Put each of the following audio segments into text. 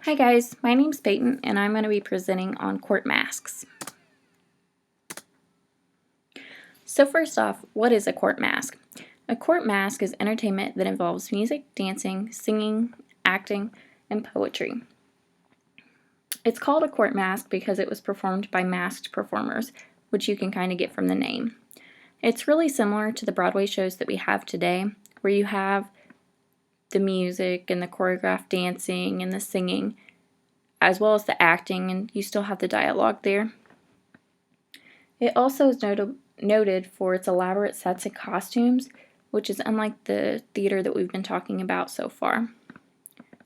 Hi guys, my name's Peyton and I'm going to be presenting on court masks. So first off, what is a court mask? A court mask is entertainment that involves music, dancing, singing, acting, and poetry. It's called a court mask because it was performed by masked performers, which you can kind of get from the name. It's really similar to the Broadway shows that we have today, where you have the music and the choreographed dancing and the singing, as well as the acting, and you still have the dialogue there. It also is noted for its elaborate sets and costumes, which is unlike the theater that we've been talking about so far.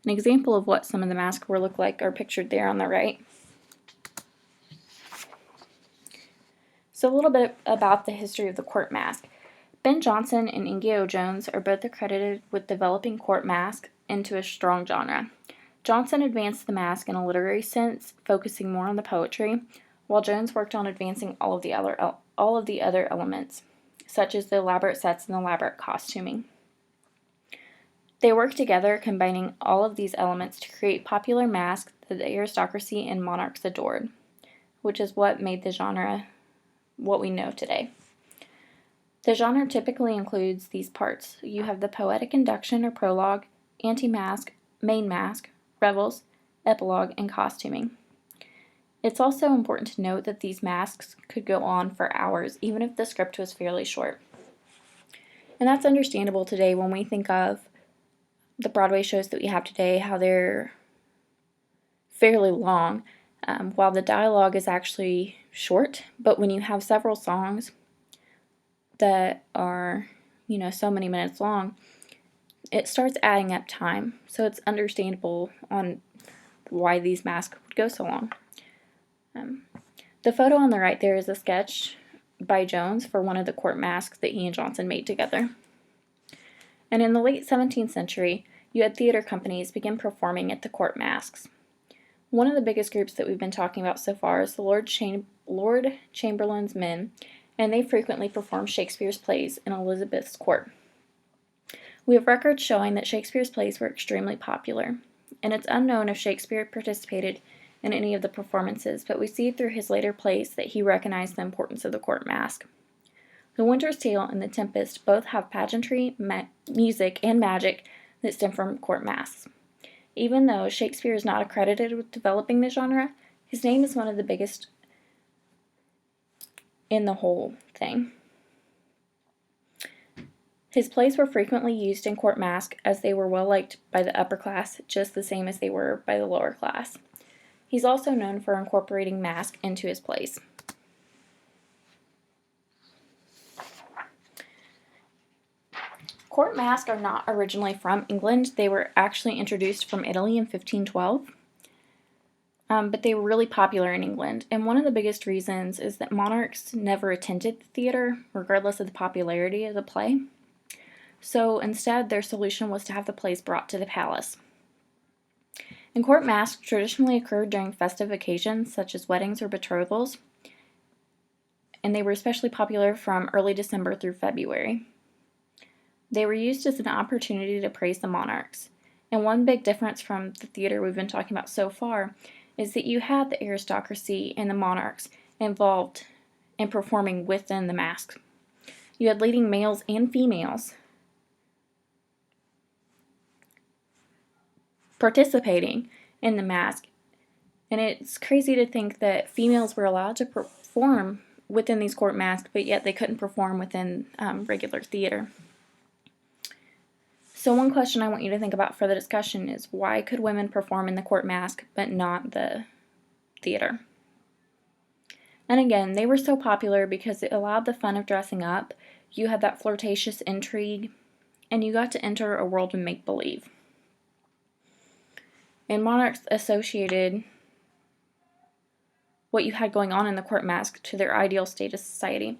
An example of what some of the masks will look like are pictured there on the right. So a little bit about the history of the court mask. Ben Jonson and Inge Jones are both accredited with developing court mask into a strong genre. Jonson advanced the mask in a literary sense, focusing more on the poetry, while Jones worked on advancing all of the other elements, such as the elaborate sets and the elaborate costuming. They worked together, combining all of these elements to create popular masks that the aristocracy and monarchs adored, which is what made the genre what we know today. The genre typically includes these parts. You have the poetic induction or prologue, anti-mask, main mask, revels, epilogue, and costuming. It's also important to note that these masks could go on for hours, even if the script was fairly short. And that's understandable today when we think of the Broadway shows that we have today, how they're fairly long, while the dialogue is actually short. But when you have several songs that are, so many minutes long, it starts adding up time. So it's understandable on why these masks would go so long. The photo on the right there is a sketch by Jones for one of the court masks that he and Jonson made together. And in the late 17th century, you had theater companies begin performing at the court masks. One of the biggest groups that we've been talking about so far is the Lord Chamberlain's Men, and they frequently perform Shakespeare's plays in Elizabeth's court. We have records showing that Shakespeare's plays were extremely popular, and it's unknown if Shakespeare participated in any of the performances, but we see through his later plays that he recognized the importance of the court mask. The Winter's Tale and The Tempest both have pageantry, music, and magic that stem from court masks. Even though Shakespeare is not accredited with developing the genre, his name is one of the biggest in the whole thing. His plays were frequently used in court mask as they were well liked by the upper class, just the same as they were by the lower class. He's also known for incorporating mask into his plays. Court masks are not originally from England. They were actually introduced from Italy in 1512, but they were really popular in England. And one of the biggest reasons is that monarchs never attended the theater, regardless of the popularity of the play. So instead, their solution was to have the plays brought to the palace. And court masks traditionally occurred during festive occasions such as weddings or betrothals, and they were especially popular from early December through February. They were used as an opportunity to praise the monarchs. And one big difference from the theater we've been talking about so far is that you had the aristocracy and the monarchs involved in performing within the masks. You had leading males and females participating in the mask, and it's crazy to think that females were allowed to perform within these court masks, but yet they couldn't perform within regular theater. So one question I want you to think about for the discussion is, why could women perform in the court mask but not the theater? And again, they were so popular because it allowed the fun of dressing up. You had that flirtatious intrigue, and you got to enter a world of make-believe. And monarchs associated what you had going on in the court mask to their ideal state of society.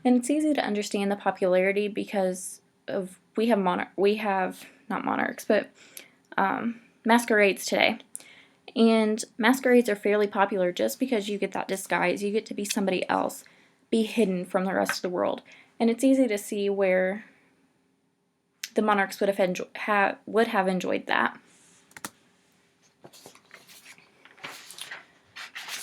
And it's easy to understand the popularity because of masquerades today. And masquerades are fairly popular just because you get that disguise. You get to be somebody else, be hidden from the rest of the world. And it's easy to see where the monarchs would have enjoyed that.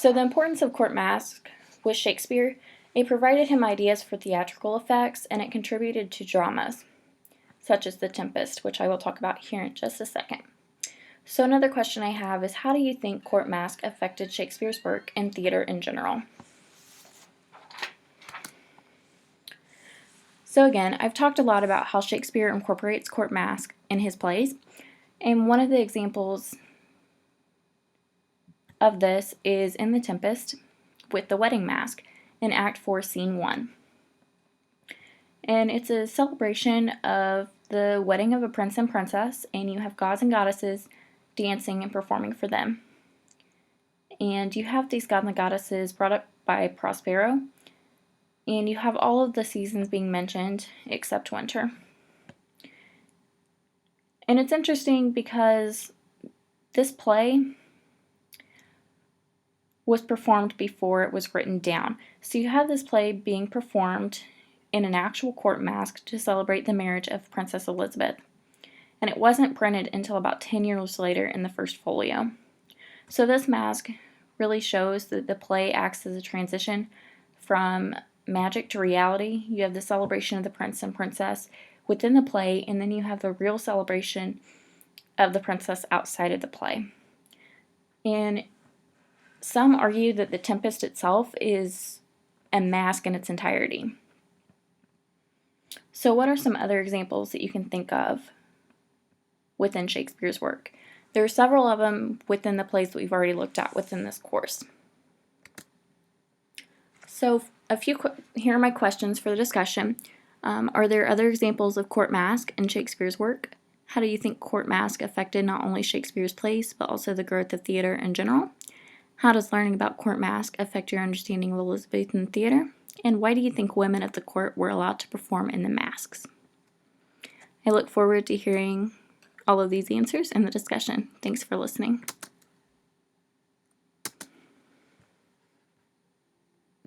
So the importance of court masks with Shakespeare, it provided him ideas for theatrical effects, and it contributed to dramas, such as The Tempest, which I will talk about here in just a second. So another question I have is, how do you think court masks affected Shakespeare's work and theater in general? So again, I've talked a lot about how Shakespeare incorporates court masks in his plays, and one of the examples of this is in The Tempest with the wedding mask in Act 4, Scene 1. And it's a celebration of the wedding of a prince and princess, and you have gods and goddesses dancing and performing for them. And you have these gods and goddesses brought up by Prospero, and you have all of the seasons being mentioned except winter. And it's interesting because this play was performed before it was written down. So you have this play being performed in an actual court mask to celebrate the marriage of Princess Elizabeth. And it wasn't printed until about 10 years later in the first folio. So this mask really shows that the play acts as a transition from magic to reality. You have the celebration of the prince and princess within the play, and then you have the real celebration of the princess outside of the play. And some argue that The Tempest itself is a mask in its entirety. So what are some other examples that you can think of within Shakespeare's work? There are several of them within the plays that we've already looked at within this course. So here are my questions for the discussion. Are there other examples of court mask in Shakespeare's work? How do you think court mask affected not only Shakespeare's plays, but also the growth of theater in general? How does learning about court mask affect your understanding of Elizabethan theater? And why do you think women at the court were allowed to perform in the masks? I look forward to hearing all of these answers in the discussion. Thanks for listening.